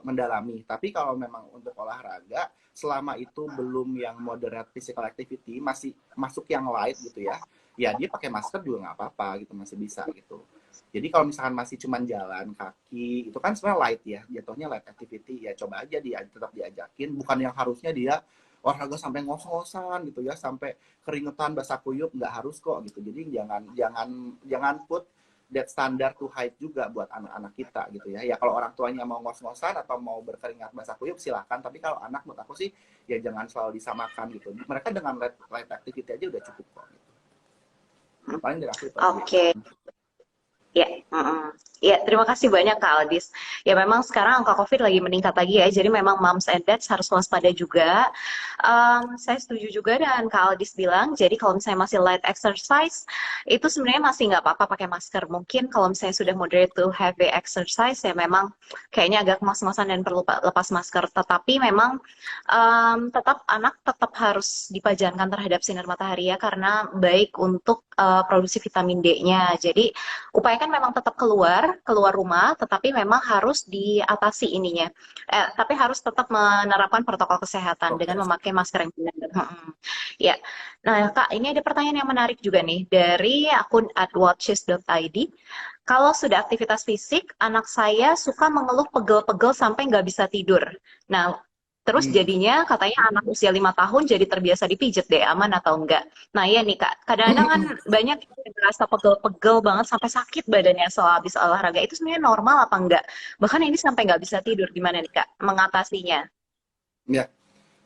mendalami. Tapi kalau memang untuk olahraga, selama itu belum yang moderate physical activity, masih masuk yang light gitu ya, ya dia pakai masker juga nggak apa-apa gitu, masih bisa gitu. Jadi kalau misalkan masih cuman jalan kaki, itu kan sebenarnya light ya, jatuhnya light activity, ya coba aja dia tetap diajakin, bukan yang harusnya dia olahraga sampai ngos-ngosan gitu ya, sampai keringetan basah kuyup, nggak harus kok gitu. Jadi jangan jangan jangan put that standard to height juga buat anak-anak kita gitu ya. Ya kalau orang tuanya mau ngos-ngosan atau mau berkeringat basah kuyup silahkan, tapi kalau anak menurut aku sih ya jangan selalu disamakan gitu. Mereka dengan light activity aja udah cukup kok gitu. Paling dari aku itu aja. Oke. Ya, ya, terima kasih banyak Kak Aldis. Ya memang sekarang angka COVID lagi meningkat lagi ya, jadi memang moms and dads harus waspada juga. Saya setuju juga dengan Kak Aldis bilang, jadi kalau misalnya masih light exercise, itu sebenarnya masih nggak apa-apa pakai masker. Mungkin kalau misalnya sudah moderate to heavy exercise, ya memang kayaknya agak mas-masan dan perlu lepas masker. Tetapi memang tetap anak tetap harus dipajankan terhadap sinar matahari ya, karena baik untuk produksi vitamin D-nya. Jadi upayakan memang tetap keluar rumah, tetapi memang harus diatasi ininya. Tapi harus tetap menerapkan protokol kesehatan Oke. dengan memakai masker yang benar. Ya. Nah, Kak, ini ada pertanyaan yang menarik juga nih dari akun @watches.id. Kalau sudah aktivitas fisik, anak saya suka mengeluh pegel-pegel sampai nggak bisa tidur. Nah, terus jadinya katanya anak usia 5 tahun jadi terbiasa dipijet deh, aman atau enggak? Nah iya nih Kak, kadang-kadang kan banyak yang merasa pegel-pegel banget sampai sakit badannya setelah habis olahraga. Itu sebenarnya normal apa enggak? Bahkan ini sampai nggak bisa tidur. Gimana nih Kak mengatasinya? Ya,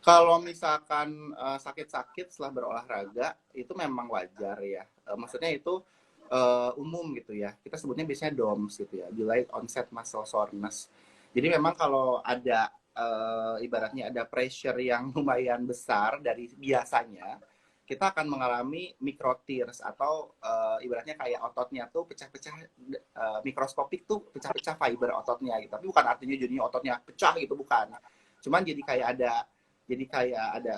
kalau misalkan sakit-sakit setelah berolahraga itu memang wajar ya. Maksudnya itu umum gitu ya. Kita sebutnya biasanya DOMS gitu ya, delayed onset muscle soreness. Jadi memang kalau ada ibaratnya ada pressure yang lumayan besar dari biasanya, kita akan mengalami micro tears atau ibaratnya kayak ototnya tuh pecah-pecah, mikroskopik tuh pecah-pecah fiber ototnya gitu. Tapi bukan artinya jadinya ototnya pecah gitu, bukan. Cuman jadi kayak ada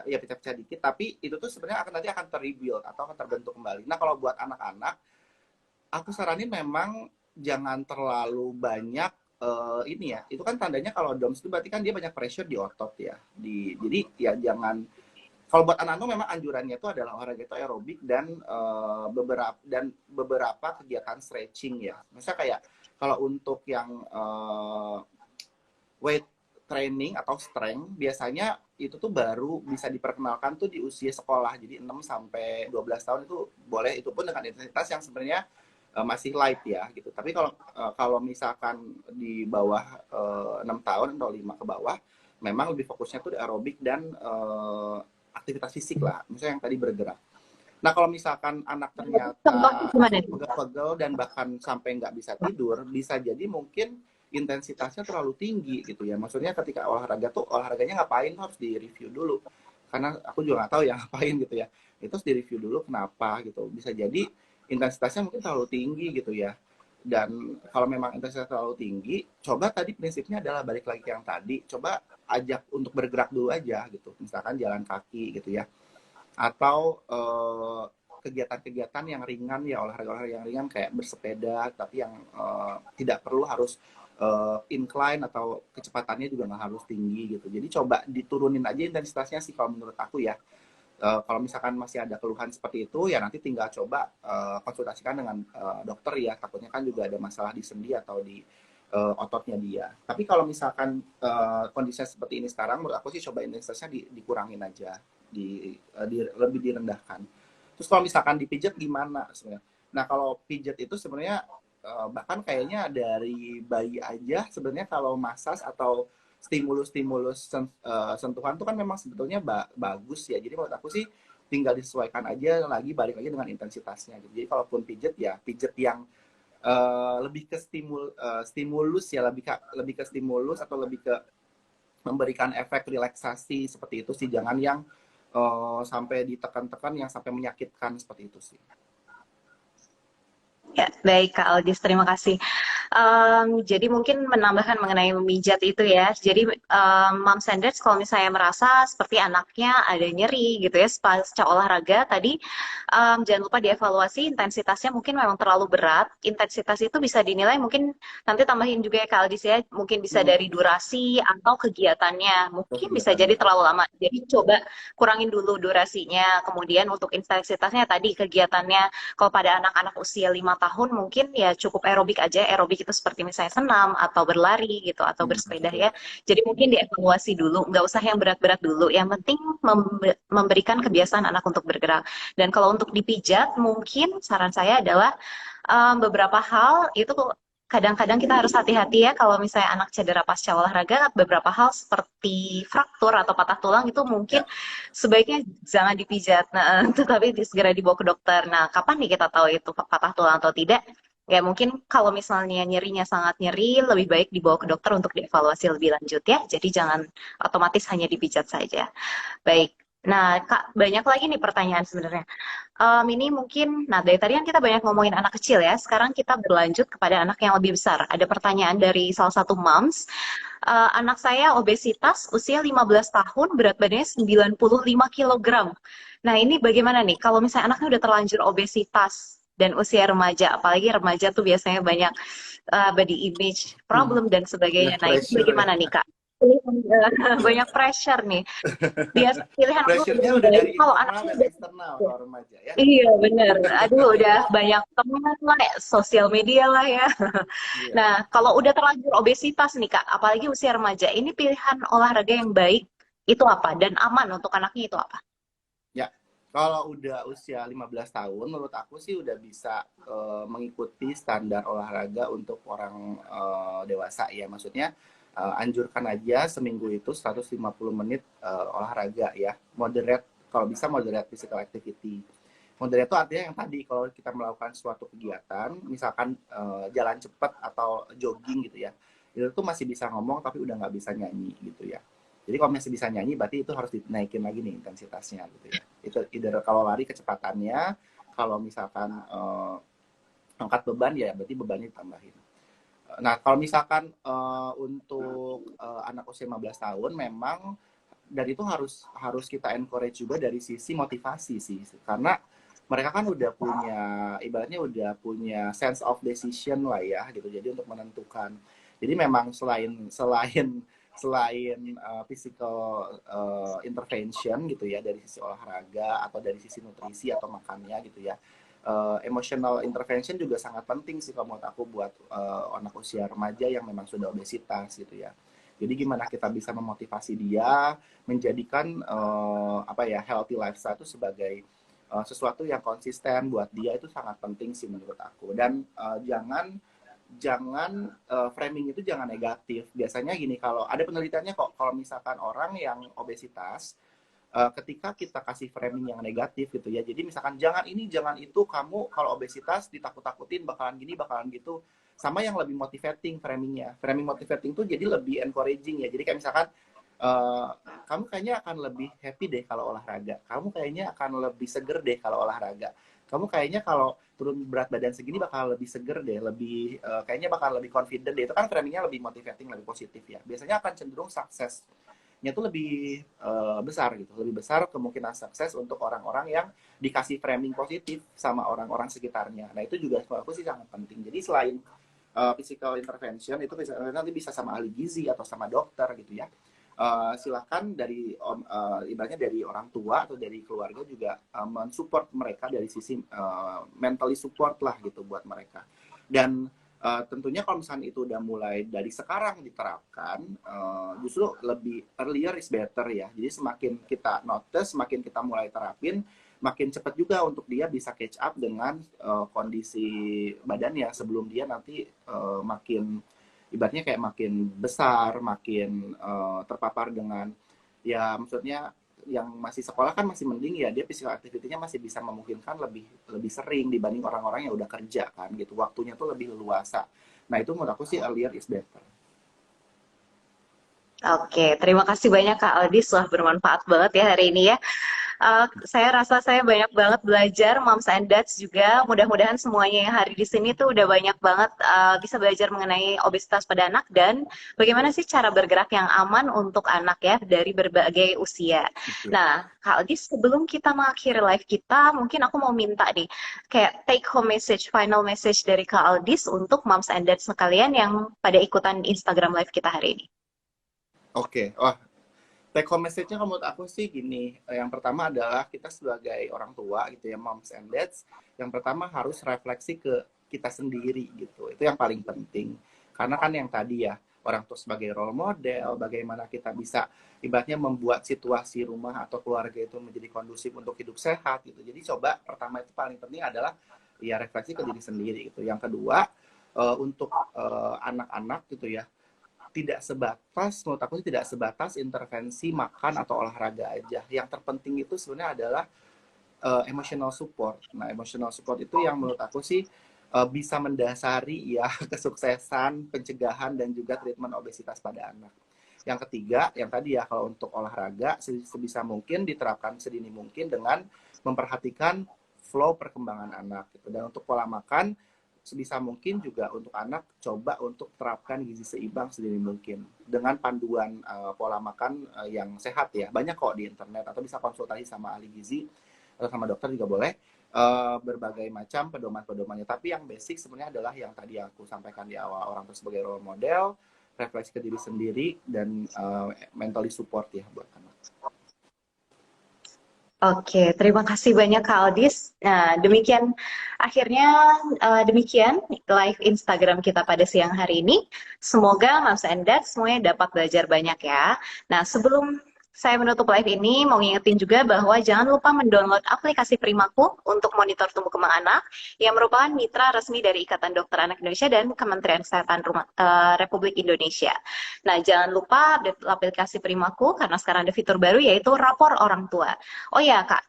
ya pecah-pecah dikit, tapi itu tuh sebenarnya nanti akan terrebuild atau akan terbentuk kembali. Nah kalau buat anak-anak, aku saranin memang jangan terlalu banyak ini ya. Itu kan tandanya kalau DOMS itu berarti kan dia banyak pressure di otot ya. Jadi ya jangan, kalau buat anak-anak memang anjurannya itu adalah olahraga itu aerobik dan beberapa kegiatan stretching ya. Misalnya kayak kalau untuk yang weight training atau strength biasanya itu tuh baru bisa diperkenalkan tuh di usia sekolah. Jadi 6 sampai 12 tahun itu boleh, itu pun dengan intensitas yang sebenarnya masih light ya gitu. Tapi kalau misalkan di bawah 6 tahun atau 5 ke bawah, memang lebih fokusnya tuh di aerobik dan aktivitas fisik lah. Misalnya yang tadi bergerak. Nah kalau misalkan anak Contohnya ternyata gimana nih? pegel-pegel dan bahkan sampai nggak bisa tidur, bisa jadi mungkin intensitasnya terlalu tinggi gitu ya. Maksudnya ketika olahraga tuh, olahraganya ngapain tuh harus di-review dulu. Karena aku juga nggak tahu ya ngapain gitu ya. Itu harus di-review dulu kenapa gitu. Bisa jadi intensitasnya mungkin terlalu tinggi gitu ya. Dan kalau memang intensitas terlalu tinggi, coba tadi prinsipnya adalah balik lagi ke yang tadi, coba ajak untuk bergerak dulu aja gitu. Misalkan jalan kaki gitu ya, atau kegiatan-kegiatan yang ringan ya, olahraga-olahraga yang ringan kayak bersepeda, tapi yang tidak perlu harus incline atau kecepatannya juga nggak harus tinggi gitu. Jadi coba diturunin aja intensitasnya sih kalau menurut aku ya. Kalau misalkan masih ada keluhan seperti itu ya nanti tinggal coba konsultasikan dengan dokter ya. Takutnya kan juga ada masalah di sendi atau di ototnya dia. Tapi kalau misalkan kondisinya seperti ini sekarang, menurut aku sih coba intensitasnya dikurangin aja, lebih direndahkan. Terus kalau misalkan dipijat gimana sebenarnya? Nah kalau pijat itu sebenarnya bahkan kayaknya dari bayi aja sebenarnya kalau massage atau stimulus-stimulus sentuhan itu kan memang sebetulnya bagus ya. Jadi menurut aku sih tinggal disesuaikan aja lagi, balik lagi dengan intensitasnya. Jadi kalaupun pijet ya pijet yang lebih ke stimulus ya, lebih ke stimulus atau lebih ke memberikan efek relaksasi seperti itu sih, jangan yang sampai ditekan-tekan yang sampai menyakitkan seperti itu sih. Ya, baik Kak Aldis, terima kasih. Jadi mungkin menambahkan mengenai memijat itu ya. Jadi moms and dads kalau misalnya merasa seperti anaknya ada nyeri gitu ya pasca olahraga tadi, jangan lupa dievaluasi intensitasnya mungkin memang terlalu berat. Intensitas itu bisa dinilai mungkin nanti tambahin juga ya Kak Aldis ya. Mungkin bisa dari durasi atau kegiatannya. Mungkin bisa jadi Kegiatannya. terlalu lama. Jadi coba kurangin dulu durasinya. Kemudian untuk intensitasnya tadi kegiatannya kalau pada anak-anak usia 5 tahun mungkin ya cukup aerobik aja. Aerobik itu seperti misalnya senam atau berlari gitu atau bersepeda Betul. ya. Jadi mungkin dievaluasi dulu, nggak usah yang berat-berat dulu. Yang penting memberikan kebiasaan anak untuk bergerak. Dan kalau untuk dipijat, mungkin saran saya adalah beberapa hal itu kadang-kadang kita harus hati-hati ya kalau misalnya anak cedera pasca olahraga, beberapa hal seperti fraktur atau patah tulang itu mungkin Ya. sebaiknya jangan dipijat, nah, tetapi segera dibawa ke dokter. Nah, kapan nih kita tahu itu patah tulang atau tidak? Ya mungkin kalau misalnya nyerinya sangat nyeri, lebih baik dibawa ke dokter untuk dievaluasi lebih lanjut ya. Jadi jangan otomatis hanya dipijat saja. Baik. Nah, Kak, banyak lagi nih pertanyaan sebenarnya. Ini mungkin, nah dari tadi kan kita banyak ngomongin anak kecil ya, sekarang kita berlanjut kepada anak yang lebih besar. Ada pertanyaan dari salah satu moms, anak saya obesitas, usia 15 tahun, berat badannya 95 kilogram. Nah ini bagaimana nih, kalau misalnya anaknya udah terlanjur obesitas dan usia remaja, apalagi remaja tuh biasanya banyak body image problem dan Banyak sebagainya. Nah ini pressure ya. bagaimana nih Kak? Banyak pressure nih. Biasa pilihan aku Pressure-nya lebih udah baik dari kalau internal anaknya dan udah eksternal kalau remaja ya. iya bener. Aduh udah banyak teman lah, ya, sosial media lah ya. Iya. Nah kalau udah terlanjur obesitas nih Kak, apalagi usia remaja, ini pilihan olahraga yang baik itu apa? Dan aman untuk anaknya itu apa? Ya, kalau udah usia 15 tahun, menurut aku sih udah bisa mengikuti standar olahraga untuk orang dewasa ya. Maksudnya anjurkan aja seminggu itu 150 menit olahraga ya. Moderate, kalau bisa moderate physical activity. Moderate itu artinya yang tadi, kalau kita melakukan suatu kegiatan, misalkan jalan cepat atau jogging gitu ya, itu tuh masih bisa ngomong tapi udah nggak bisa nyanyi gitu ya. Jadi kalau masih bisa nyanyi, berarti itu harus dinaikin lagi nih intensitasnya gitu ya. Itu either kalau lari kecepatannya, kalau misalkan angkat beban ya berarti bebannya ditambahin. Nah kalau misalkan untuk anak usia 15 tahun, memang dari itu harus harus kita encourage juga dari sisi motivasi sih, karena mereka kan udah punya, ibaratnya udah punya sense of decision lah ya gitu, jadi untuk menentukan. Jadi memang selain physical intervention gitu ya, dari sisi olahraga atau dari sisi nutrisi atau makannya gitu ya, emotional intervention juga sangat penting sih kalau menurut aku buat anak usia remaja yang memang sudah obesitas gitu ya. Jadi gimana kita bisa memotivasi dia menjadikan apa ya, healthy lifestyle itu sebagai sesuatu yang konsisten buat dia, itu sangat penting sih menurut aku. Dan jangan jangan framing itu jangan negatif. Biasanya gini, kalau ada penelitiannya kok, kalau misalkan orang yang obesitas, ketika kita kasih framing yang negatif gitu ya, jadi misalkan jangan ini jangan itu, kamu kalau obesitas ditakut-takutin bakalan gini bakalan gitu, sama yang lebih motivating framingnya. Framing motivating tuh jadi lebih encouraging ya, jadi kayak misalkan eh, kamu kayaknya akan lebih happy deh kalau olahraga, kamu kayaknya akan lebih seger deh kalau olahraga, kamu kayaknya kalau turun berat badan segini bakal lebih seger deh, lebih kayaknya bakal lebih confident deh. Itu kan framingnya lebih motivating, lebih positif ya, biasanya akan cenderung suksesnya tuh lebih besar gitu, lebih besar kemungkinan sukses untuk orang-orang yang dikasih framing positif sama orang-orang sekitarnya. Nah itu juga menurut aku sih sangat penting. Jadi selain physical intervention itu nanti bisa sama ahli gizi atau sama dokter gitu ya. Silahkan dari ibaratnya dari orang tua atau dari keluarga juga mensupport mereka dari sisi mentally support lah gitu buat mereka. Dan tentunya kalau misalnya itu udah mulai dari sekarang diterapkan, justru lebih earlier is better ya. Jadi semakin kita notice, semakin kita mulai terapin, makin cepat juga untuk dia bisa catch up dengan kondisi badannya sebelum dia nanti makin, ibaratnya kayak makin besar, makin terpapar dengan, ya maksudnya yang masih sekolah kan masih mending ya, dia physical activity-nya masih bisa memungkinkan lebih lebih sering dibanding orang-orang yang udah kerja kan gitu. Waktunya tuh lebih leluasa. Nah, itu menurut aku sih earlier is better. Oke, terima kasih banyak Kak Aldis. Wah, bermanfaat banget ya hari ini ya. Saya rasa saya banyak banget belajar, Moms and Dads juga. Mudah-mudahan semuanya yang hari di sini tuh udah banyak banget bisa belajar mengenai obesitas pada anak dan bagaimana sih cara bergerak yang aman untuk anak ya dari berbagai usia. Gitu. Nah, Kak Aldis, sebelum kita mengakhiri live kita, mungkin aku mau minta nih, kayak take home message, final message dari Kak Aldis untuk Moms and Dads sekalian yang pada ikutan Instagram live kita hari ini. Oke, wah, take home message-nya kalau menurut aku sih gini, yang pertama adalah kita sebagai orang tua gitu ya, moms and dads, yang pertama harus refleksi ke kita sendiri gitu, itu yang paling penting. Karena kan yang tadi ya, orang tua sebagai role model, bagaimana kita bisa ibaratnya membuat situasi rumah atau keluarga itu menjadi kondusif untuk hidup sehat gitu. Jadi coba pertama itu paling penting adalah ya refleksi ke diri sendiri gitu. Yang kedua, untuk anak-anak gitu ya, tidak sebatas, menurut aku tidak sebatas intervensi makan atau olahraga aja. Yang terpenting itu sebenarnya adalah emotional support. Nah, emotional support itu yang menurut aku sih bisa mendasari ya kesuksesan pencegahan dan juga treatment obesitas pada anak. Yang ketiga, yang tadi ya kalau untuk olahraga sebisa mungkin diterapkan sedini mungkin dengan memperhatikan flow perkembangan anak gitu. Dan untuk pola makan sebisa mungkin juga untuk anak coba untuk terapkan gizi seimbang sedini mungkin dengan panduan pola makan yang sehat ya, banyak kok di internet atau bisa konsultasi sama ahli gizi atau sama dokter juga boleh, berbagai macam pedoman-pedomannya, tapi yang basic sebenarnya adalah yang tadi aku sampaikan di awal, orang tua sebagai role model, refleksi ke diri sendiri, dan mentally support ya buat anak. Oke, terima kasih banyak Kak Aldis. Nah, demikian akhirnya demikian live Instagram kita pada siang hari ini. Semoga Moms and Dad semuanya dapat belajar banyak ya. Nah, sebelum saya menutup live ini, mau ngingetin juga bahwa jangan lupa mendownload aplikasi Primaku untuk monitor tumbuh kembang anak yang merupakan mitra resmi dari Ikatan Dokter Anak Indonesia dan Kementerian Kesehatan Republik Indonesia. Nah, jangan lupa update aplikasi Primaku karena sekarang ada fitur baru yaitu rapor orang tua. Oh ya, Kak,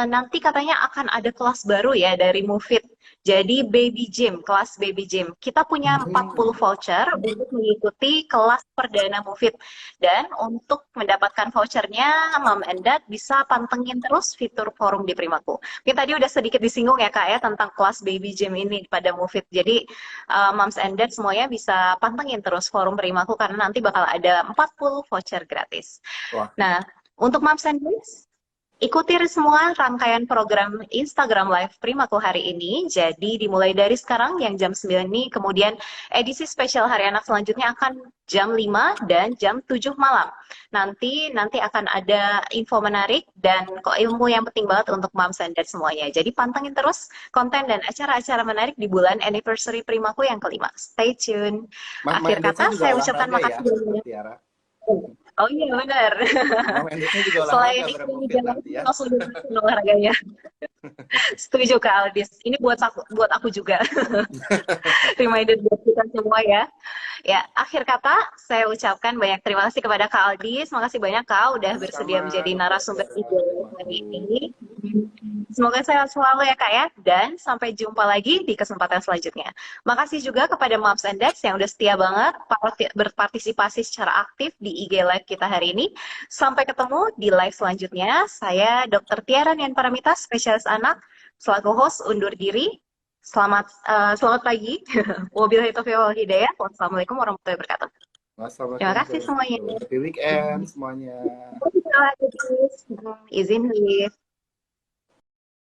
nanti katanya akan ada kelas baru ya dari Mufit. Jadi baby gym, kelas baby gym. Kita punya 40 voucher untuk mengikuti kelas perdana Mufit. Dan untuk mendapatkan vouchernya, Mom and Dad bisa pantengin terus fitur forum di Primaku. Mungkin tadi udah sedikit disinggung ya Kak ya tentang kelas baby gym ini pada Mufit. Jadi Moms and Dad semuanya bisa pantengin terus forum Primaku karena nanti bakal ada 40 voucher gratis. Wah. Nah, untuk Moms and Dads, ikuti semua rangkaian program Instagram Live Primaku hari ini. Jadi dimulai dari sekarang yang jam 9 ini, kemudian edisi spesial Hari Anak selanjutnya akan jam 5 dan jam 7 malam. Nanti akan ada info menarik dan kok ilmu yang penting banget untuk Moms and Dad semuanya. Jadi pantengin terus konten dan acara-acara menarik di bulan anniversary Primaku yang kelima. Stay tune. Akhir kata saya ucapkan makasih banyak. Tiara. Oh iya benar. Juga selain itu jangan ya. langsung olahraganya. Setuju Kak Aldis. Ini buat aku juga. Reminder buat kita semua ya. Ya, akhir kata saya ucapkan banyak terima kasih kepada Kak Aldis. Makasih banyak Kak udah bersedia menjadi narasumber hari ini. Semoga sehat selalu ya Kak ya. Dan sampai jumpa lagi di kesempatan selanjutnya. Makasih juga kepada Moms and Dads yang udah setia banget berpartisipasi secara aktif di IG Live kita hari ini. Sampai ketemu di live selanjutnya. Saya Dr. Tiara Nian Paramita, spesialis anak, selaku host undur diri. Selamat pagi. Wabillahi taufiq wal hidayah. Wassalamualaikum warahmatullahi wabarakatuh. Terima kasih semuanya. Happy weekend semuanya. Izin live.